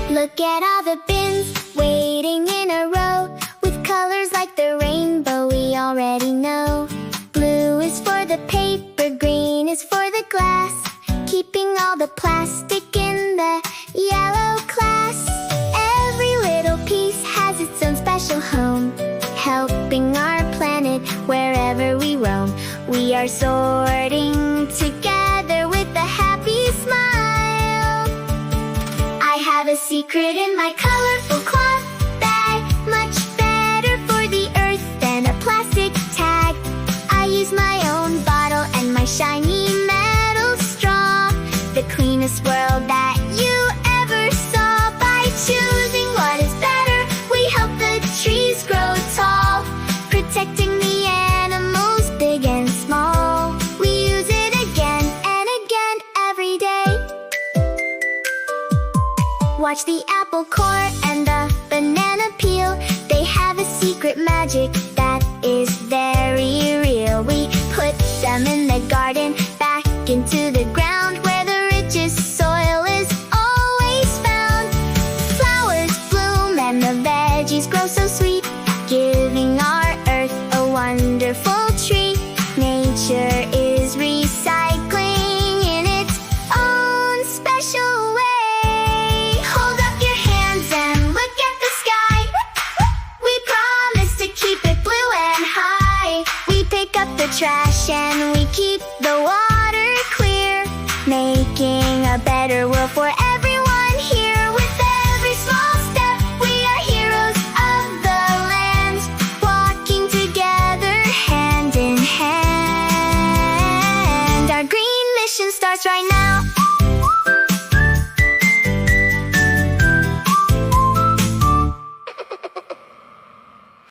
Look at all the bins waiting in a row, with colors like the rainbow we already know. Blue is for the paper, green is for the glass, keeping all the plastic in the yellow class. Every little piece has its own special home, helping our planet wherever we roam. We are sorting together with a happy smile. I have a secret in my colorful cloth bag, much better for the earth than a plastic tag. I use my own bottle and my shiny metal straw, the cleanest world that you ever saw. By choosing what is better, we help the trees grow tall, protecting the animals big and small. We use it again and again every day. Watch the apple core and the banana peel, they have a secret magic that is very real. We put them in the garden, back into the ground, where the richest soil is always found. Flowers bloom and the veggies grow so sweet, giving our earth a wonderful treat. Nature is recycling in its own special way. Hold up your hands and look at the sky. We promise to keep it blue and high. We pick up the trash and we keep the water clear, making a better world for everyone here. With every small step, we are heroes of the land, walking together hand in hand. Our green mission starts right now.